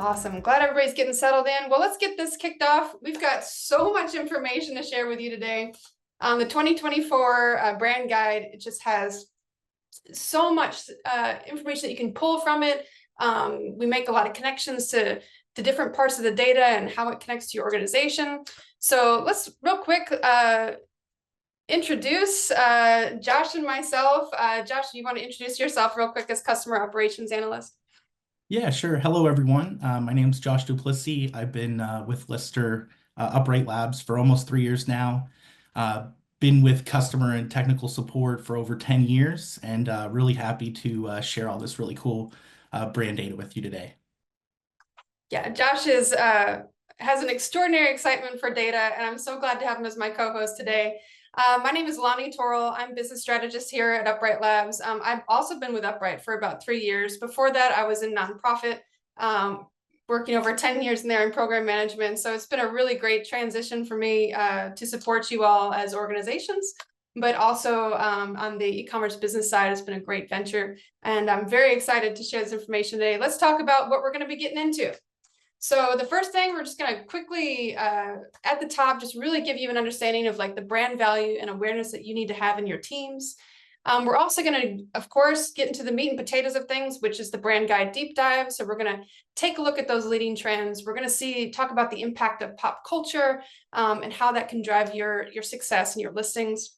Awesome. Glad everybody's getting settled in. Well, let's get this kicked off. We've got so much information to share with you today. The 2024 brand guide, it just has so much information that you can pull from it. We make a lot of connections to different parts of the data and how it connects to your organization. So let's real quick introduce Josh and myself. Josh, do you want to introduce yourself real quick as Customer Operations Analyst? Yeah, sure. Hello, everyone. My name's Josh Duplessis. I've been with Lister Upright Labs for almost 3 years now. Been with customer and technical support for over 10 years, and really happy to share all this really cool brand data with you today. Yeah, Josh has an extraordinary excitement for data, and I'm so glad to have him as my co-host today. My name is Lonnie Torrell. I'm business strategist here at Upright Labs. I've also been with Upright for about 3 years. Before that, I was in nonprofit, working over 10 years in there in program management. So it's been a really great transition for me to support you all as organizations, but also on the e-commerce business side, it's been a great venture. And I'm very excited to share this information today. Let's talk about what we're going to be getting into. So the first thing, we're just going to quickly at the top, just really give you an understanding of like the brand value and awareness that you need to have in your teams. We're also going to, of course, get into the meat and potatoes of things, which is the brand guide deep dive. So we're going to take a look at those leading trends. We're going to talk about the impact of pop culture and how that can drive your success and your listings.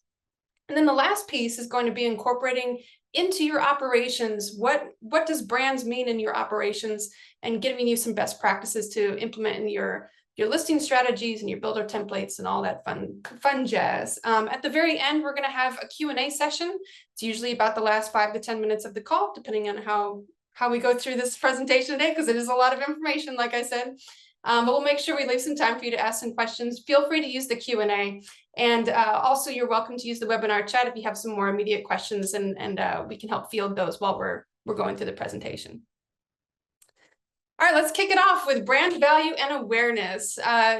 And then the last piece is going to be incorporating into your operations what does brands mean in your operations, and giving you some best practices to implement in your listing strategies and your builder templates and all that fun jazz. At the very end, we're going to have a Q&A session. It's usually about the last 5 to 10 minutes of the call, depending on how we go through this presentation today, because it is a lot of information, like I said. But we'll make sure we leave some time for you to ask some questions. Feel free to use the Q&A. And also, you're welcome to use the webinar chat if you have some more immediate questions, and we can help field those while we're going through the presentation. All right, let's kick it off with brand value and awareness.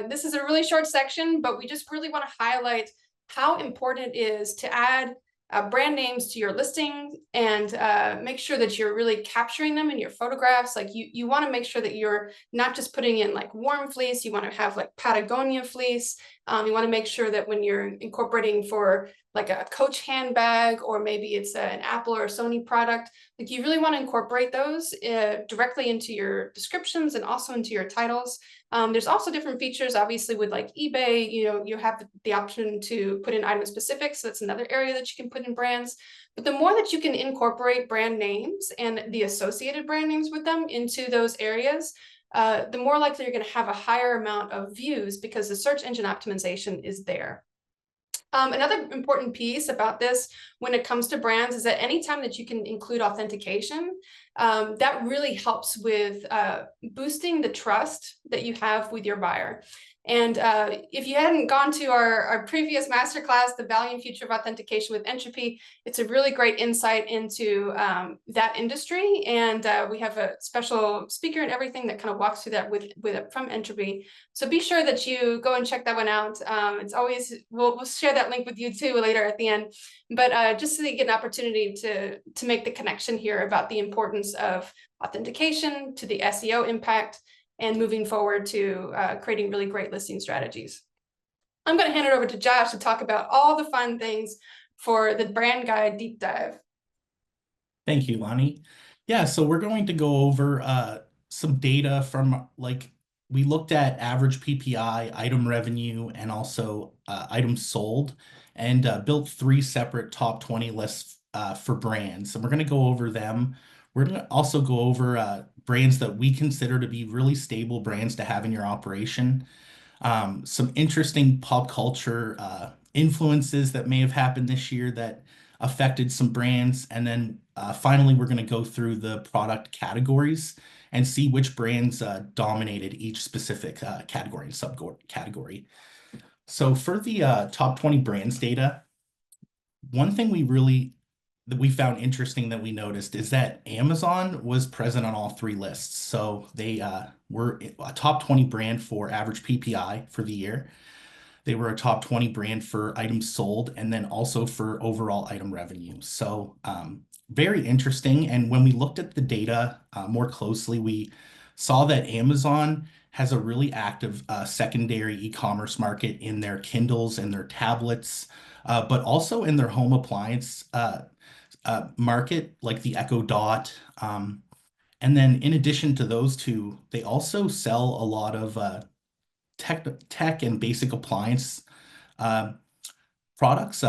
This is a really short section, but we just really want to highlight how important it is to add brand names to your listing and make sure that you're really capturing them in your photographs. Like you want to make sure that you're not just putting in like warm fleece. You want to have like Patagonia fleece. You want to make sure that when you're incorporating for like a Coach handbag, or maybe it's an Apple or a Sony product, like you really want to incorporate those directly into your descriptions and also into your titles. There's also different features, obviously, with like eBay. You have the option to put in item specifics. So that's another area that you can put in brands. But the more that you can incorporate brand names and the associated brand names with them into those areas, the more likely you're going to have a higher amount of views, because the search engine optimization is there. Another important piece about this when it comes to brands is that anytime that you can include authentication, that really helps with boosting the trust that you have with your buyer. And if you hadn't gone to our previous masterclass, The Value and Future of Authentication with Entropy, it's a really great insight into that industry. And we have a special speaker and everything that kind of walks through that from Entropy. So be sure that you go and check that one out. It's always, we'll share that link with you too later at the end. But just so that you get an opportunity to make the connection here about the importance of authentication to the SEO impact, and moving forward to creating really great listing strategies. I'm going to hand it over to Josh to talk about all the fun things for the brand guide deep dive. Thank you, Lonnie. Yeah, so we're going to go over some data from, like, we looked at average PPI, item revenue, and also items sold, and built 3 separate top 20 lists for brands. And we're going to go over them. We're going to also go over brands that we consider to be really stable brands to have in your operation. Some interesting pop culture influences that may have happened this year that affected some brands. And then finally, we're going to go through the product categories and see which brands dominated each specific category and subcategory. So for the top 20 brands data, one thing that we found interesting that we noticed is that Amazon was present on all 3 lists. So they were a top 20 brand for average PPI for the year. They were a top 20 brand for items sold, and then also for overall item revenue. So very interesting. And when we looked at the data more closely, we saw that Amazon has a really active secondary e-commerce market in their Kindles and their tablets, but also in their home appliance market, like the Echo Dot. And then in addition to those two, they also sell a lot of tech and basic appliance uh, products,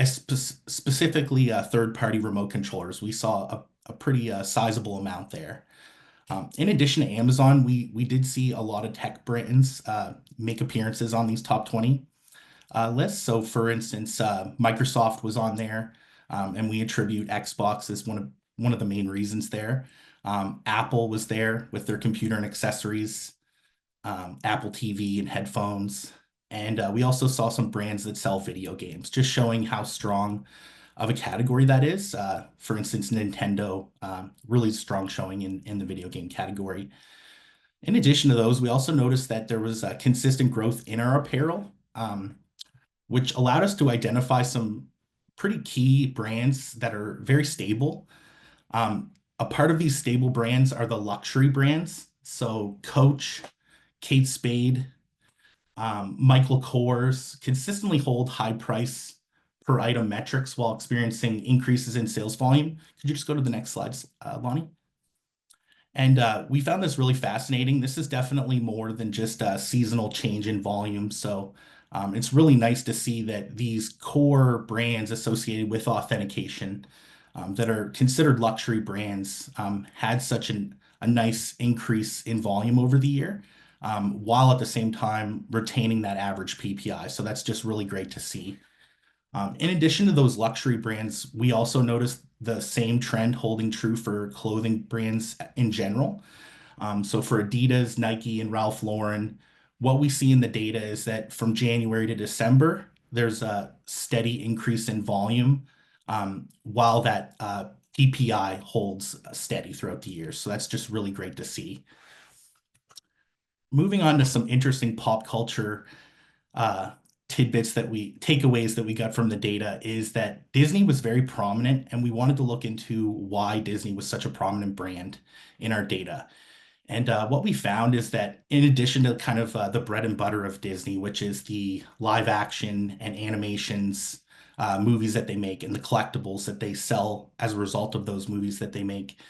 specifically third-party remote controllers. We saw a pretty sizable amount there. In addition to Amazon, we did see a lot of tech brands make appearances on these top 20 lists. So, for instance, Microsoft was on there, and we attribute Xbox as one of the main reasons there. Apple was there with their computer and accessories, Apple TV and headphones. And we also saw some brands that sell video games, just showing how strong of a category that is. For instance, Nintendo, really strong showing in the video game category. In addition to those, we also noticed that there was consistent growth in our apparel, which allowed us to identify some pretty key brands that are very stable. A part of these stable brands are the luxury brands. So Coach, Kate Spade, Michael Kors consistently hold high price per item metrics while experiencing increases in sales volume. Could you just go to the next slides, Lonnie? And we found this really fascinating. This is definitely more than just a seasonal change in volume. So it's really nice to see that these core brands associated with authentication that are considered luxury brands had such a nice increase in volume over the year, while at the same time retaining that average PPI. So that's just really great to see. In addition to those luxury brands, we also noticed the same trend holding true for clothing brands in general. So for Adidas, Nike, and Ralph Lauren, what we see in the data is that from January to December, there's a steady increase in volume, while that PPI holds steady throughout the year. So that's just really great to see. Moving on to some interesting pop culture takeaways that we got from the data is that Disney was very prominent, and we wanted to look into why Disney was such a prominent brand in our data. And what we found is that in addition to kind of the bread and butter of Disney, which is the live action and animations, movies that they make and the collectibles that they sell as a result of those movies that they make,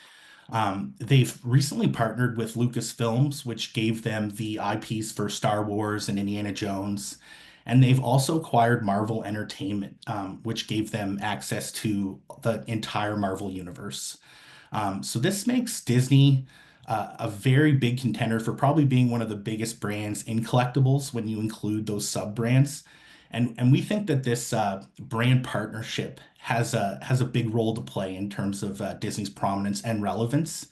they've recently partnered with Lucasfilms, which gave them the IPs for Star Wars and Indiana Jones. And they've also acquired Marvel Entertainment, which gave them access to the entire Marvel universe. So this makes Disney a very big contender for probably being one of the biggest brands in collectibles when you include those sub brands. And we think that this brand partnership has a big role to play in terms of Disney's prominence and relevance.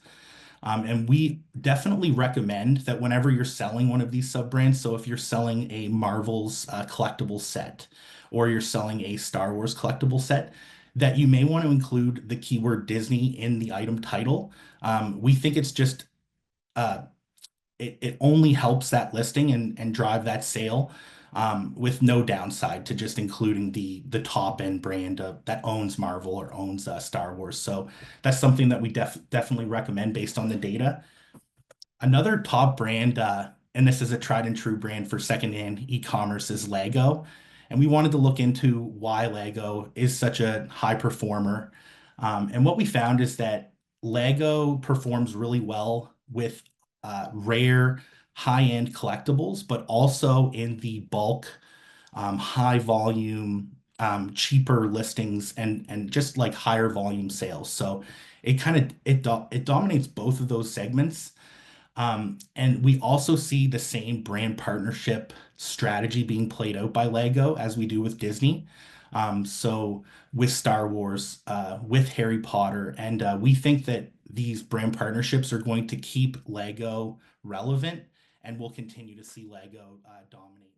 And we definitely recommend that whenever you're selling one of these sub brands, so if you're selling a Marvel's collectible set or you're selling a Star Wars collectible set, that you may want to include the keyword Disney in the item title. We think it's just it only helps that listing and drive that sale, with no downside to just including the top end brand that owns Marvel or owns Star Wars. So that's something that we definitely recommend based on the data. Another top brand, and this is a tried and true brand for secondhand e-commerce, is Lego. And we wanted to look into why Lego is such a high performer. And what we found is that Lego performs really well with rare high-end collectibles, but also in the bulk, high volume, cheaper listings and just like higher volume sales. So it dominates both of those segments. And we also see the same brand partnership strategy being played out by Lego as we do with Disney. So with Star Wars, with Harry Potter, and we think that these brand partnerships are going to keep Lego relevant, and we'll continue to see Lego dominate.